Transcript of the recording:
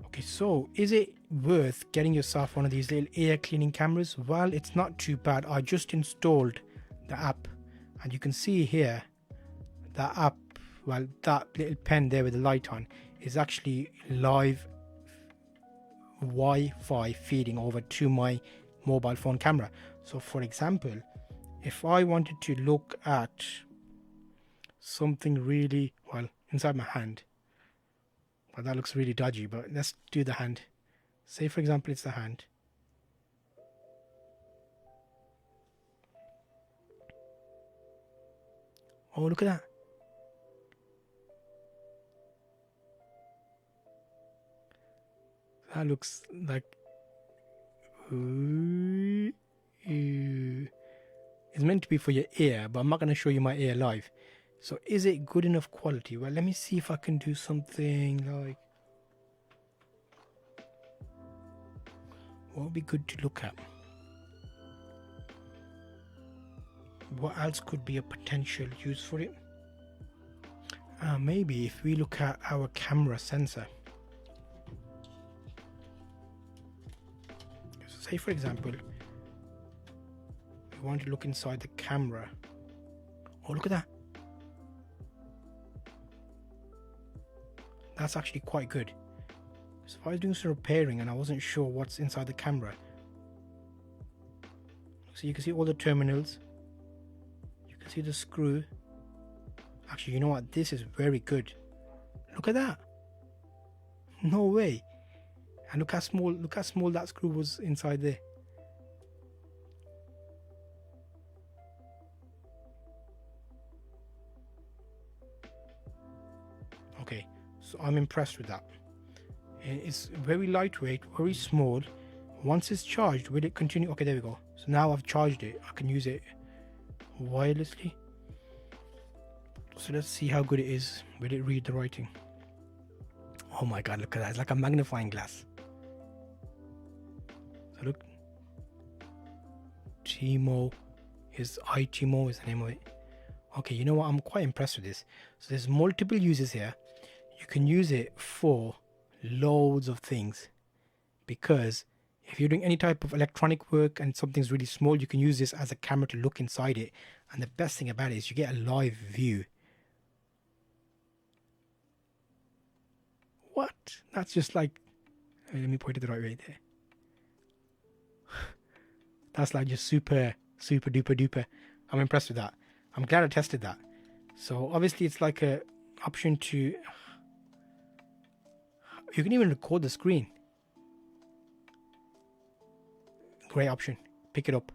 Okay, so is it worth getting yourself one of these little air cleaning cameras? Well, it's not too bad. I just installed the app, and you can see here that app, well, that little pen there with the light on is actually live Wi-Fi feeding over to my mobile phone camera. So for example, if I wanted to look at something really, well, inside my hand, well, that looks really dodgy, but let's do the hand. Say for example it's the hand. Oh, look at that. That looks like, ooh, it's meant to be for your ear, but I'm not going to show you my ear live. So is it good enough quality? Well, let me see if I can do something like, what would be good to look at? What else could be a potential use for it? Maybe if we look at our camera sensor. So say for example, we want to look inside the camera. Oh, look at that. That's actually quite good. So if I was doing some repairing and I wasn't sure what's inside the camera, so you can see all the terminals, you can see the screw. Actually, you know what, this is very good. Look at that. No way. And look how small that screw was inside there. Okay, so I'm impressed with that. It's very lightweight, very small. Once it's charged, will it continue? Okay, there we go. So now I've charged it, I can use it wirelessly. So let's see how good it is. Will it read the writing? Oh my god, look at that. It's like a magnifying glass. So look, Timo is iTimo is the name of it. Okay, you know what, I'm quite impressed with this. So there's multiple uses here. You can use it for loads of things, because if you're doing any type of electronic work and something's really small, you can use this as a camera to look inside it. And the best thing about it is you get a live view. What? That's just like, let me point it the right way there. That's like just super duper duper. I'm impressed with that. I'm glad I tested that. So obviously it's like a option to, you can even record the screen. Great option. Pick it up.